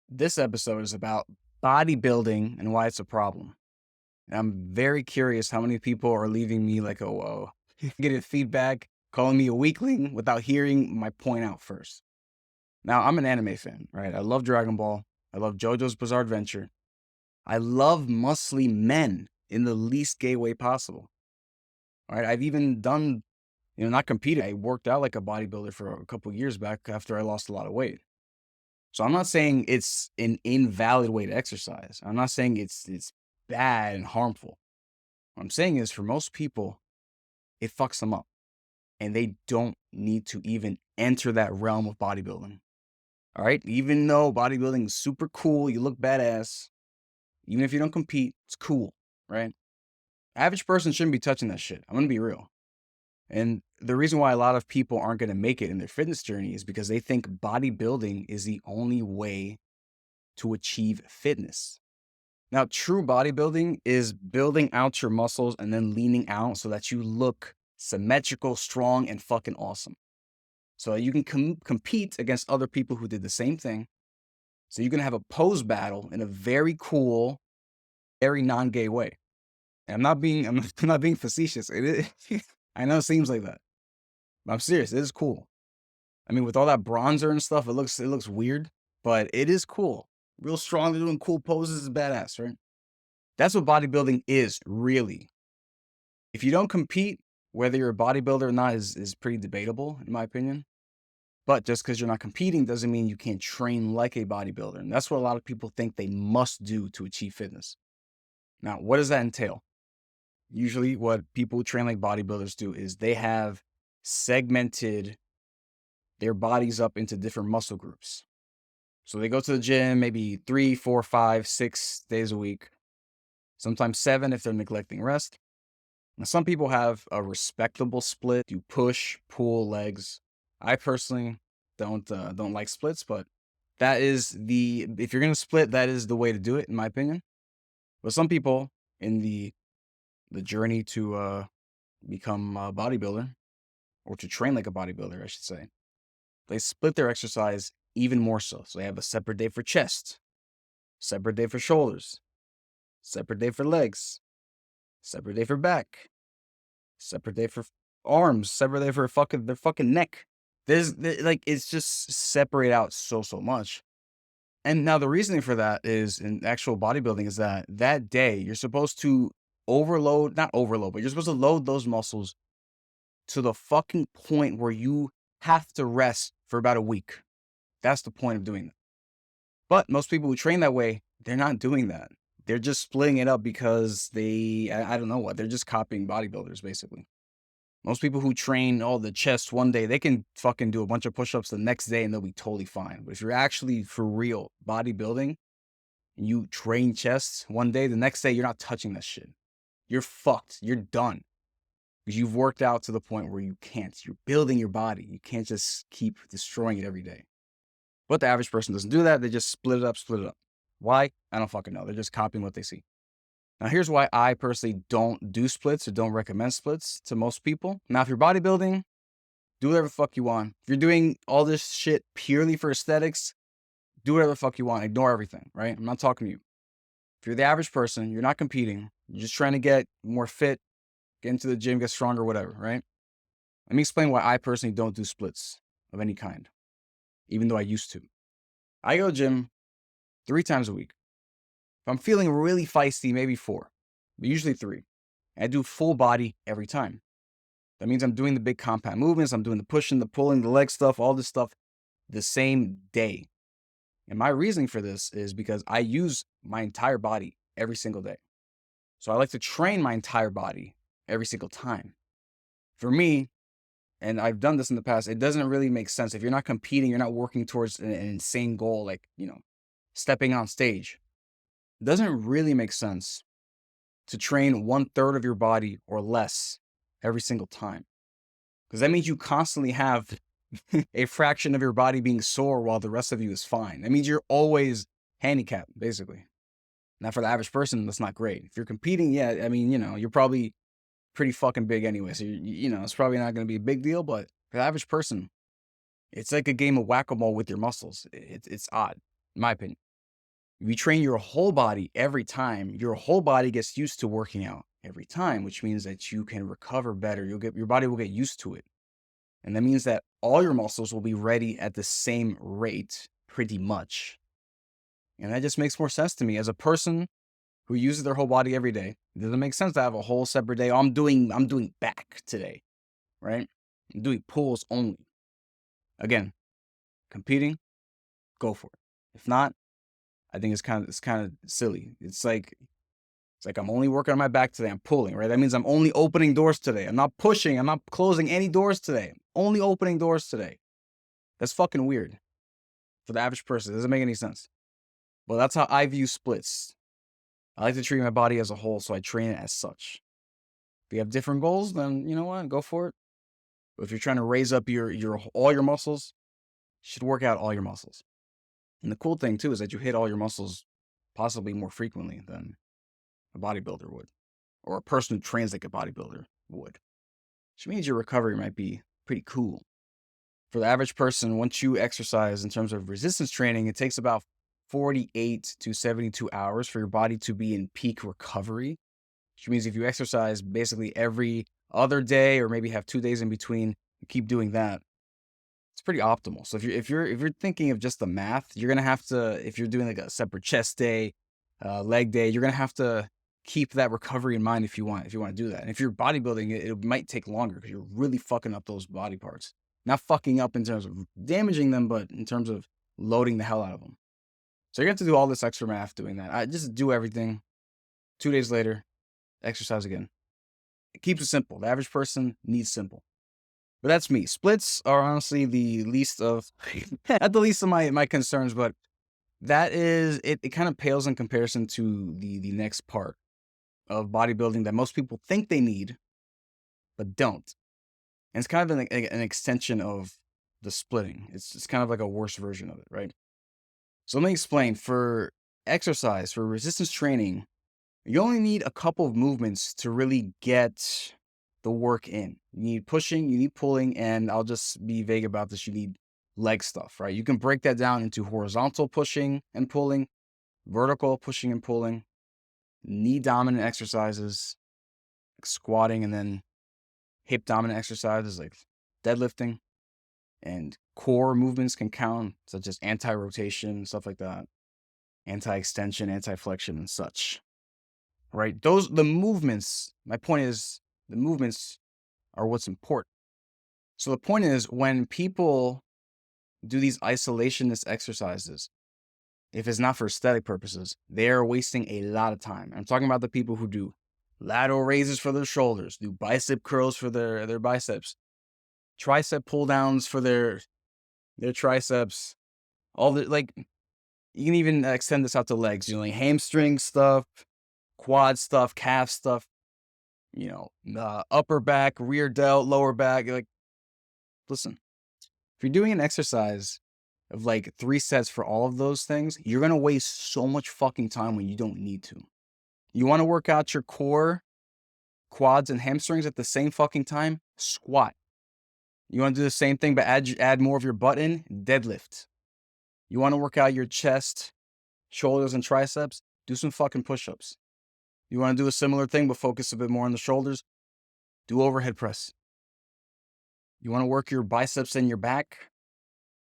This episode is about bodybuilding and why it's a problem. And I'm very curious how many people are leaving me like, oh, getting feedback, calling me a weakling without hearing my point out first. Now, I'm an anime fan, right? I love Dragon Ball. I love JoJo's Bizarre Adventure. I love muscly men in the least gay way possible. All right. I've even done, not competed. I worked out like a bodybuilder for a couple years back after I lost a lot of weight. So I'm not saying it's an invalid way to exercise. I'm not saying it's bad and harmful. What I'm saying is for most people, it fucks them up. And they don't need to even enter that realm of bodybuilding. All right. Even though bodybuilding is super cool, you look badass. Even if you don't compete, it's cool, right? Average person shouldn't be touching that shit. I'm gonna be real. And the reason why a lot of people aren't gonna make it in their fitness journey is because they think bodybuilding is the only way to achieve fitness. Now, true bodybuilding is building out your muscles and then leaning out so that you look symmetrical, strong, and fucking awesome. So that you can compete against other people who did the same thing. So you can have a pose battle in a very cool, very non-gay way. And I'm not being facetious. It is, I know it seems like that, but I'm serious. It is cool. I mean, with all that bronzer and stuff, it looks weird, but it is cool. Real strong, they're doing cool poses is badass, right? That's what bodybuilding is, really. If you don't compete, whether you're a bodybuilder or not is pretty debatable, in my opinion. But just because you're not competing doesn't mean you can't train like a bodybuilder. And that's what a lot of people think they must do to achieve fitness. Now, what does that entail? Usually, what people who train like bodybuilders do is they have segmented their bodies up into different muscle groups. So they go to the gym maybe 3, 4, 5, 6 days a week, sometimes 7 if they're neglecting rest. Now, some people have a respectable split. You push, pull, legs. I personally don't like splits, but that is if you're gonna split, that is the way to do it, in my opinion. But some people in the journey to become a bodybuilder or to train like a bodybuilder, I should say, they split their exercise even more so. So they have a separate day for chest, separate day for shoulders, separate day for legs, separate day for back, separate day for arms, separate day for their fucking neck. Like it's just separate out so much. And now the reasoning for that is in actual bodybuilding is that day you're supposed to not overload, but you're supposed to load those muscles to the fucking point where you have to rest for about a week. That's the point of doing that. But most people who train that way, they're not doing that. They're just splitting it up because I don't know what, they're just copying bodybuilders basically. Most people who train the chest one day, they can fucking do a bunch of push-ups the next day and they'll be totally fine. But if you're actually for real bodybuilding and you train chest one day, the next day you're not touching that shit. You're fucked. You're done. Because you've worked out to the point where you can't. You're building your body. You can't just keep destroying it every day. But the average person doesn't do that. They just split it up. Why? I don't fucking know. They're just copying what they see. Now, here's why I personally don't do splits or don't recommend splits to most people. Now, if you're bodybuilding, do whatever the fuck you want. If you're doing all this shit purely for aesthetics, do whatever the fuck you want. Ignore everything, right? I'm not talking to you. If you're the average person, you're not competing, you're just trying to get more fit, get into the gym, get stronger, whatever, right? Let me explain why I personally don't do splits of any kind, even though I used to. I go to the gym 3 times a week. If I'm feeling really feisty, maybe 4, but usually 3. I do full body every time. That means I'm doing the big compound movements. I'm doing the pushing, the pulling, the leg stuff, all this stuff the same day. And my reasoning for this is because I use my entire body every single day. So I like to train my entire body every single time. For me, and I've done this in the past, it doesn't really make sense. If you're not competing, you're not working towards an insane goal, like, stepping on stage. It doesn't really make sense to train 1/3 of your body or less every single time. Because that means you constantly have a fraction of your body being sore while the rest of you is fine. That means you're always handicapped, basically. Now, for the average person, that's not great. If you're competing, yeah, I mean, you're probably pretty fucking big anyway. So, it's probably not going to be a big deal. But for the average person, it's like a game of whack-a-mole with your muscles. It's odd, in my opinion. If you train your whole body every time, your whole body gets used to working out every time, which means that you can recover better. Your body will get used to it. And that means that all your muscles will be ready at the same rate, pretty much. And that just makes more sense to me as a person who uses their whole body every day. It doesn't make sense to have a whole separate day. Oh, I'm doing back today, right? I'm doing pulls only. Again, competing, go for it. If not, I think it's kind of silly. It's like I'm only working on my back today. I'm pulling, right? That means I'm only opening doors today. I'm not pushing. I'm not closing any doors today. I'm only opening doors today. That's fucking weird for the average person. It doesn't make any sense. But that's how I view splits. I like to treat my body as a whole, so I train it as such. If you have different goals, then you know what? Go for it. But if you're trying to raise up your all your muscles, you should work out all your muscles. And the cool thing too is that you hit all your muscles possibly more frequently than a bodybuilder would, or a person who trains like a bodybuilder would, which means your recovery might be pretty cool. For the average person, once you exercise in terms of resistance training, it takes about 48 to 72 hours for your body to be in peak recovery, which means if you exercise basically every other day or maybe have 2 days in between, you keep doing that, it's pretty optimal. So if you're thinking of just the math, you're gonna have to, if you're doing like a separate chest day, leg day, you're gonna have to keep that recovery in mind if you want to do that. And if you're bodybuilding, it might take longer because you're really fucking up those body parts. Not fucking up in terms of damaging them, but in terms of loading the hell out of them. So you have to do all this extra math doing that. I just do everything. 2 days later, exercise again. It keeps it simple. The average person needs simple. But that's me. Splits are honestly the least of, not the least of my concerns, but that is, it kind of pales in comparison to the next part of bodybuilding that most people think they need, but don't. And it's kind of an extension of the splitting. It's kind of like a worse version of it, right? So let me explain. For exercise, for resistance training, you only need a couple of movements to really get the work in. You need pushing, you need pulling, and I'll just be vague about this. You need leg stuff, right? You can break that down into horizontal pushing and pulling, vertical pushing and pulling, knee dominant exercises, like squatting, and then hip dominant exercises like deadlifting, and core movements can count, such as anti-rotation, stuff like that, anti-extension, anti-flexion, and such. Right? The movements, my point is, the movements are what's important. So the point is, when people do these isolationist exercises, if it's not for aesthetic purposes, they are wasting a lot of time. I'm talking about the people who do lateral raises for their shoulders, do bicep curls for their biceps, tricep pull downs for their triceps, all the, like, you can even extend this out to legs, like hamstring stuff, quad stuff, calf stuff, upper back, rear delt, lower back. Like, listen, if you're doing an exercise of like 3 sets for all of those things, you're going to waste so much fucking time when you don't need to. You want to work out your core, quads, and hamstrings at the same fucking time? Squat. You want to do the same thing, but add more of your butt in? Deadlift. You want to work out your chest, shoulders, and triceps? Do some fucking push-ups. You want to do a similar thing, but focus a bit more on the shoulders? Do overhead press. You want to work your biceps and your back?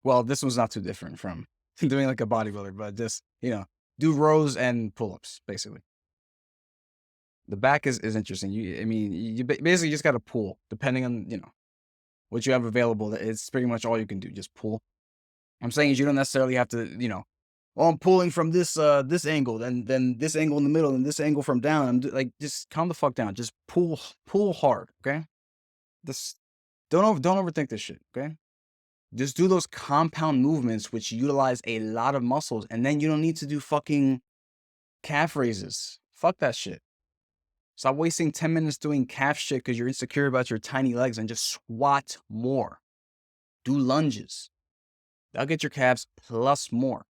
Well, this one's not too different from doing like a bodybuilder, but just, do rows and pull-ups, basically. The back is interesting. You basically just got to pull, depending on, what you have available. It's pretty much all you can do, just pull. I'm saying is you don't necessarily have to, I'm pulling from this angle, then this angle in the middle, and this angle from down. Just calm the fuck down. Just pull hard, okay? This don't overthink this shit, okay? Just do those compound movements which utilize a lot of muscles, and then you don't need to do fucking calf raises. Fuck that shit. Stop wasting 10 minutes doing calf shit because you're insecure about your tiny legs, and just squat more. Do lunges. That'll get your calves plus more.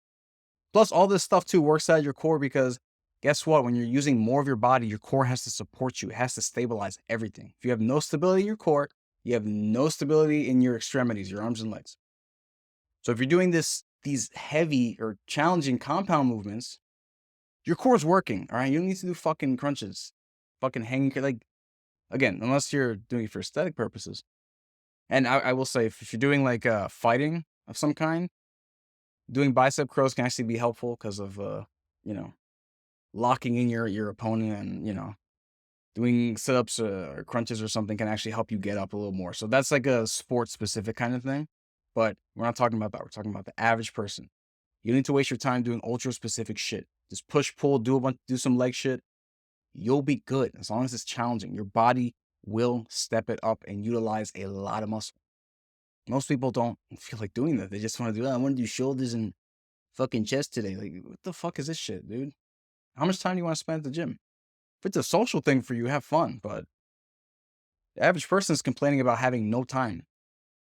Plus, all this stuff too works out your core because guess what? When you're using more of your body, your core has to support you. It has to stabilize everything. If you have no stability in your core, you have no stability in your extremities, your arms and legs. So if you're doing these heavy or challenging compound movements, Your core's working, all right? You don't need to do fucking crunches, fucking hanging, like, again, unless you're doing it for aesthetic purposes. And I will say, if you're doing like fighting of some kind, doing bicep curls can actually be helpful because of, you know, locking in your opponent, and, doing sit-ups or crunches or something can actually help you get up a little more. So that's like a sports specific kind of thing. But we're not talking about that. We're talking about the average person. You don't need to waste your time doing ultra specific shit. Just push, pull, do some leg shit. You'll be good as long as it's challenging. Your body will step it up and utilize a lot of muscle. Most people don't feel like doing that. They just want to do, I want to do shoulders and fucking chest today. Like, what the fuck is this shit, dude? How much time do you want to spend at the gym? If it's a social thing for you, have fun. But the average person is complaining about having no time.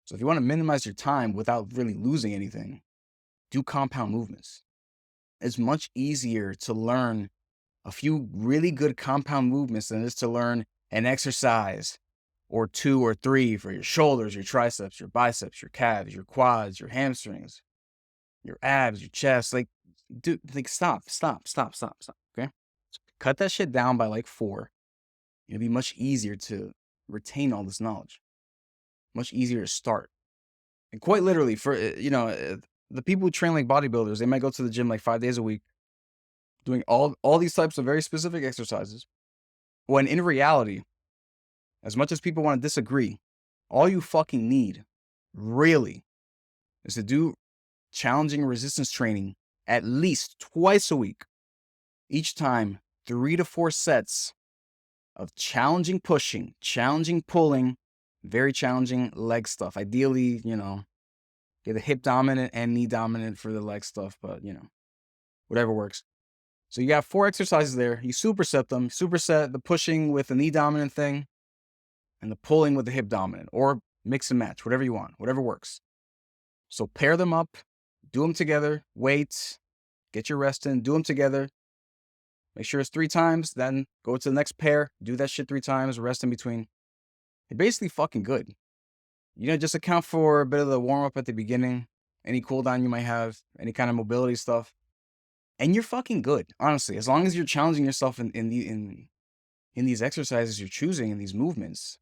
So if you want to minimize your time without really losing anything, do compound movements. It's much easier to learn a few really good compound movements than it is to learn an exercise or 2 or 3 for your shoulders, your triceps, your biceps, your calves, your quads, your hamstrings, your abs, your chest. Like, dude, like, stop. Okay? Cut that shit down by like 4. It'll be much easier to retain all this knowledge. Much easier to start. And quite literally, for, the people who train like bodybuilders, they might go to the gym like 5 days a week, doing all these types of very specific exercises. When in reality, as much as people want to disagree, all you fucking need, really, is to do challenging resistance training at least twice a week. Each time, 3 to 4 sets of challenging pushing, challenging pulling, very challenging leg stuff. Ideally, get the hip dominant and knee dominant for the leg stuff, but, whatever works. So you got 4 exercises there. You superset them. Superset the pushing with the knee dominant thing and the pulling with the hip dominant, or mix and match, whatever you want, whatever works. So pair them up, do them together, wait, get your rest in, do them together. Make sure it's 3 times, then go to the next pair, do that shit 3 times, rest in between. You're basically fucking good. Just account for a bit of the warm up at the beginning, any cool down you might have, any kind of mobility stuff. And you're fucking good, honestly. As long as you're challenging yourself in these exercises you're choosing, in these movements,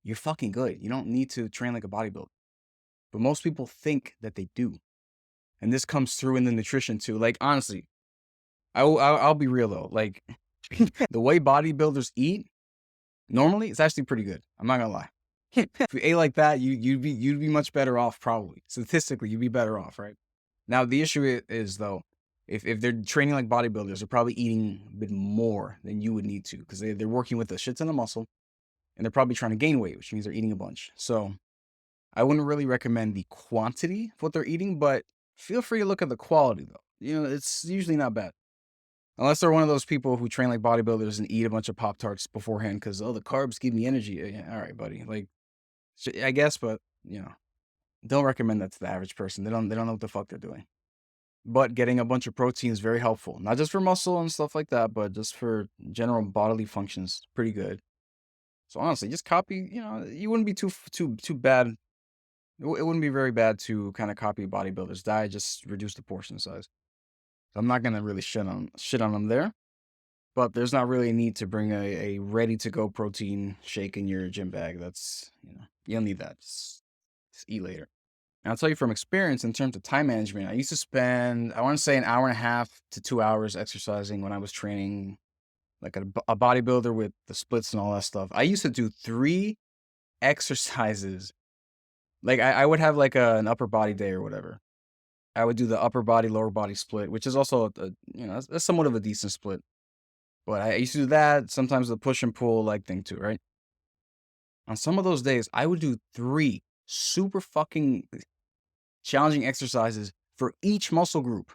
you're fucking good. You don't need to train like a bodybuilder. But most people think that they do. And this comes through in the nutrition too. Like, honestly, I'll be real though. Like, the way bodybuilders eat, normally, it's actually pretty good. I'm not gonna lie. If you ate like that, you'd be much better off, probably. Statistically, you'd be better off, right? Now, the issue is though, if they're training like bodybuilders, they're probably eating a bit more than you would need to, because they're working with a shit ton of muscle, and they're probably trying to gain weight, which means they're eating a bunch. So I wouldn't really recommend the quantity of what they're eating, but feel free to look at the quality though. It's usually not bad. Unless they're one of those people who train like bodybuilders and eat a bunch of Pop-Tarts beforehand because, the carbs give me energy. Yeah, all right, buddy. Like, I guess, but, don't recommend that to the average person. They don't know what the fuck they're doing. But getting a bunch of protein is very helpful. Not just for muscle and stuff like that, but just for general bodily functions. Pretty good. So honestly, just copy, you wouldn't be too bad. It wouldn't be very bad to kind of copy a bodybuilder's diet, just reduce the portion size. So I'm not going to really shit on them there. But there's not really a need to bring a ready-to-go protein shake in your gym bag. That's, you don't need that. Just eat later. And I'll tell you from experience, in terms of time management, I used to spend, I want to say, an hour and a half to 2 hours exercising when I was training like a bodybuilder with the splits and all that stuff. I used to do 3 exercises. Like, I would have like an upper body day or whatever. I would do the upper body, lower body split, which is also, that's somewhat of a decent split. But I used to do that, sometimes the push and pull leg thing too, right? On some of those days, I would do 3 super fucking challenging exercises for each muscle group.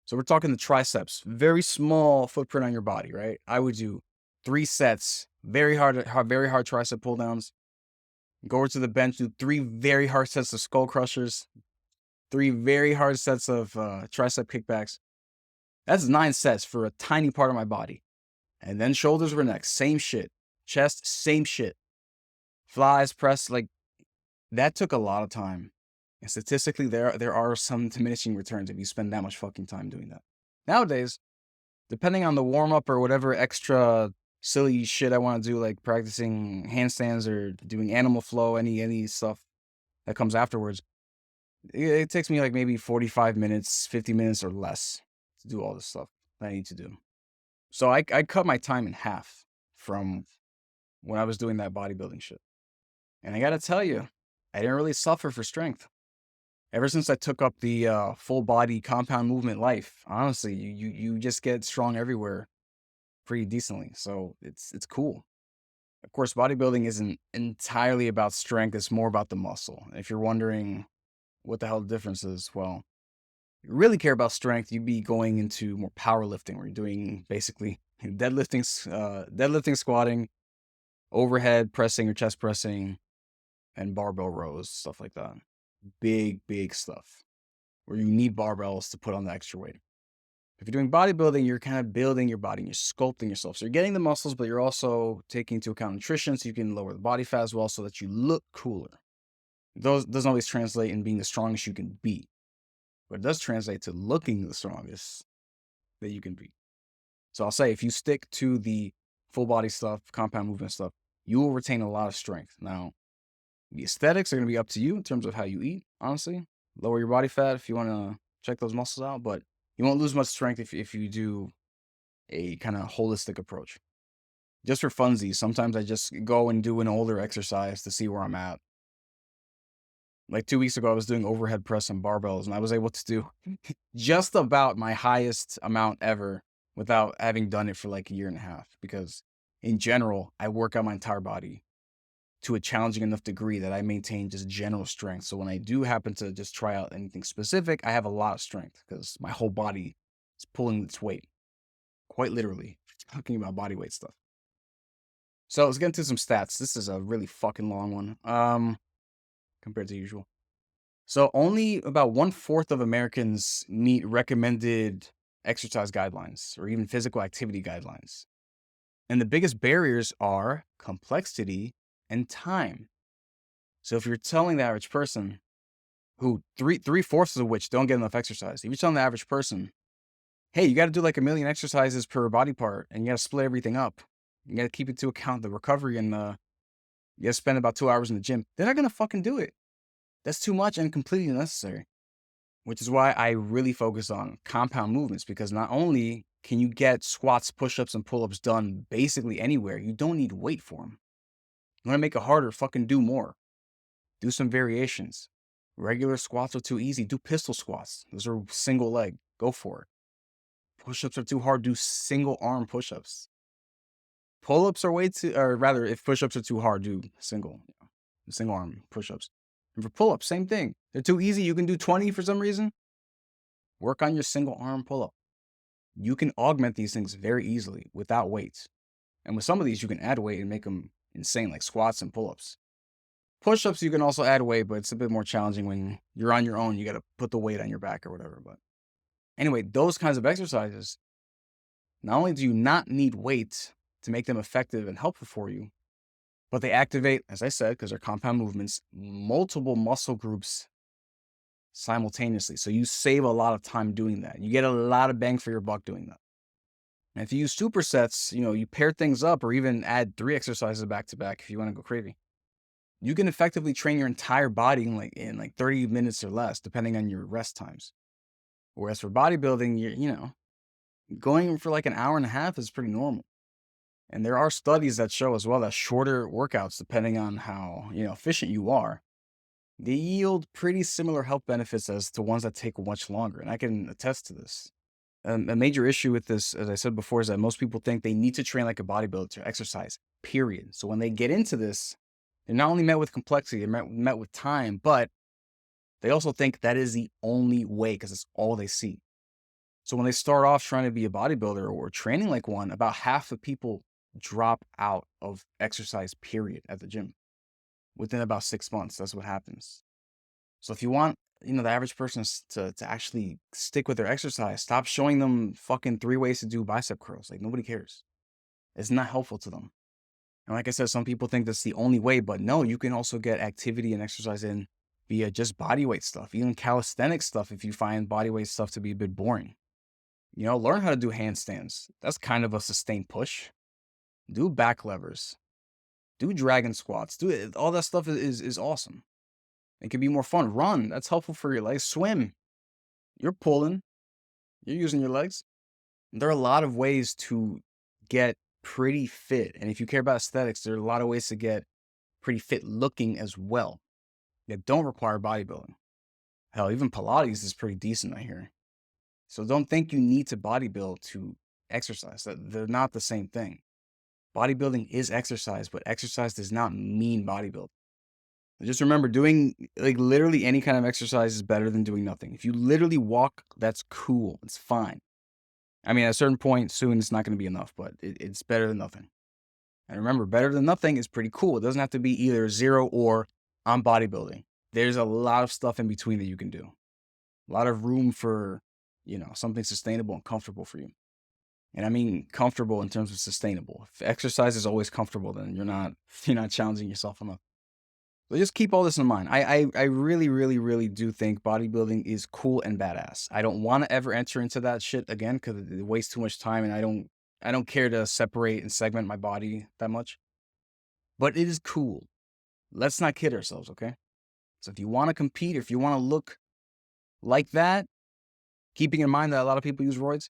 So we're talking the triceps, very small footprint on your body, right? I would do 3 sets, very hard tricep pull downs. Go over to the bench, do 3 very hard sets of skull crushers, 3 very hard sets of tricep kickbacks. That's 9 sets for a tiny part of my body. And then shoulders were next, same shit. Chest, same shit. Flies, press, like, that took a lot of time. And statistically, there are some diminishing returns if you spend that much fucking time doing that. Nowadays, depending on the warm up or whatever extra silly shit I want to do, like practicing handstands or doing animal flow, any stuff that comes afterwards, it takes me like maybe 45 minutes, 50 minutes or less to do all this stuff that I need to do. So I cut my time in half from when I was doing that bodybuilding shit. And I gotta tell you, I didn't really suffer for strength. Ever since I took up the full body compound movement life, honestly, you just get strong everywhere pretty decently. So it's cool. Of course, bodybuilding isn't entirely about strength, it's more about the muscle. If you're wondering what the hell the difference is, well, if you really care about strength, you'd be going into more powerlifting, where you're doing basically deadlifting, squatting, overhead pressing or chest pressing, and barbell rows, stuff like that. Big stuff where you need barbells to put on the extra weight. If you're doing bodybuilding, you're kind of building your body, you're sculpting yourself. So you're getting the muscles, but you're also taking into account nutrition so you can lower the body fat as well so that you look cooler. Those doesn't always translate in being the strongest you can be, but it does translate to looking the strongest that you can be. So I'll say if you stick to the full body stuff, compound movement stuff, you will retain a lot of strength. Now, the aesthetics are going to be up to you in terms of how you eat, honestly. Lower your body fat if you want to check those muscles out, but you won't lose much strength if you do a kind of holistic approach. Just for funsies, sometimes I just go and do an older exercise to see where I'm at. Like 2 weeks ago, I was doing overhead press and barbells, and I was able to do just about my highest amount ever without having done it for like a year and a half. Because in general, I work out my entire body to a challenging enough degree that I maintain just general strength. So when I do happen to just try out anything specific, I have a lot of strength because my whole body is pulling its weight, quite literally, talking about body weight stuff. So let's get into some stats. This is a really fucking long one, compared to usual. So only about 1/4 of Americans meet recommended exercise guidelines or even physical activity guidelines. And the biggest barriers are complexity and time. So if you're telling the average person, who three-fourths of which don't get enough exercise, if you're telling the average person, hey, you got to do like 1 million exercises per body part and you got to split everything up, you got to keep into account the recovery and you got to spend about 2 hours in the gym, they're not going to fucking do it. That's too much and completely unnecessary. Which is why I really focus on compound movements, because not only can you get squats, push-ups, and pull-ups done basically anywhere, you don't need weight for them. You want to make it harder, fucking do more. Do some variations. Regular squats are too easy. Do pistol squats. Those are single leg. Go for it. Push-ups are too hard. Do single arm push-ups. Pull-ups are or rather, if push-ups are too hard, do single arm push-ups. And for pull-ups, same thing. They're too easy. You can do 20 for some reason. Work on your single arm pull-up. You can augment these things very easily without weights. And with some of these, you can add weight and make them insane, like squats and pull-ups. Push-ups, you can also add weight, but it's a bit more challenging when you're on your own. You got to put the weight on your back or whatever. But anyway, those kinds of exercises, not only do you not need weight to make them effective and helpful for you, but they activate, as I said, because they're compound movements, multiple muscle groups simultaneously. So you save a lot of time doing that. You get a lot of bang for your buck doing that. And if you use supersets, you pair things up or even add 3 exercises back to back if you want to go crazy. You can effectively train your entire body in 30 minutes or less, depending on your rest times. Whereas for bodybuilding, you're going for like an hour and a half is pretty normal. And there are studies that show as well that shorter workouts, depending on how efficient you are, they yield pretty similar health benefits as to ones that take much longer. And I can attest to this. A major issue with this, as I said before, is that most people think they need to train like a bodybuilder to exercise, period. So when they get into this, they're not only met with complexity, they're met with time, but they also think that is the only way because it's all they see. So when they start off trying to be a bodybuilder or training like one, about half the people drop out of exercise, period, at the gym. Within about 6 months, that's what happens. So if you want, the average person to actually stick with their exercise, stop showing them fucking 3 ways to do bicep curls. Like, nobody cares. It's not helpful to them. And like I said, some people think that's the only way, but no, you can also get activity and exercise in via just body weight stuff, even calisthenic stuff if you find body weight stuff to be a bit boring. Learn how to do handstands. That's kind of a sustained push. Do back levers. Do dragon squats. Do it. All that stuff is awesome. It can be more fun. Run. That's helpful for your legs. Swim. You're pulling. You're using your legs. There are a lot of ways to get pretty fit. And if you care about aesthetics, there are a lot of ways to get pretty fit looking as well that don't require bodybuilding. Hell, even Pilates is pretty decent, I hear. So don't think you need to bodybuild to exercise. They're not the same thing. Bodybuilding is exercise, but exercise does not mean bodybuilding. Just remember, doing like literally any kind of exercise is better than doing nothing. If you literally walk, that's cool. It's fine. I mean, at a certain point soon, it's not going to be enough, but it's better than nothing. And remember, better than nothing is pretty cool. It doesn't have to be either 0 or I'm bodybuilding. There's a lot of stuff in between that you can do. A lot of room for, something sustainable and comfortable for you. And I mean comfortable in terms of sustainable. If exercise is always comfortable, then you're not challenging yourself enough. So just keep all this in mind. I really, really, really do think bodybuilding is cool and badass. I don't want to ever enter into that shit again because it wastes too much time, and I don't care to separate and segment my body that much. But it is cool. Let's not kid ourselves, okay? So if you want to compete, if you want to look like that, keeping in mind that a lot of people use roids,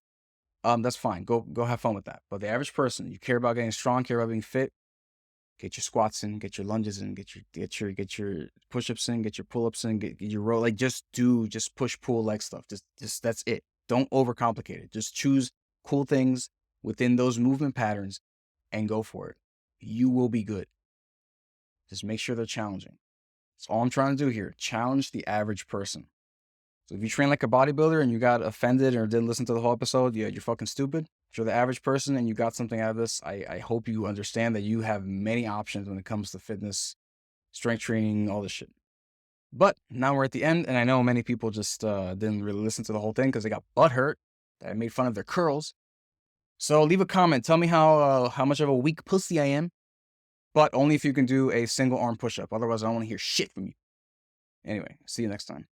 that's fine. Go have fun with that. But the average person, you care about getting strong, care about being fit, get your squats in, get your lunges in, get your push-ups in, get your pull-ups in, get your row. Like just push, pull, leg stuff. Just that's it. Don't overcomplicate it. Just choose cool things within those movement patterns and go for it. You will be good. Just make sure they're challenging. That's all I'm trying to do here. Challenge the average person. So if you train like a bodybuilder and you got offended or didn't listen to the whole episode, yeah, you're fucking stupid. If you're the average person and you got something out of this, I hope you understand that you have many options when it comes to fitness, strength training, all this shit. But now we're at the end, and I know many people just didn't really listen to the whole thing because they got butthurt that I made fun of their curls. So leave a comment. Tell me how much of a weak pussy I am, but only if you can do a single arm push-up. Otherwise, I don't want to hear shit from you. Anyway, see you next time.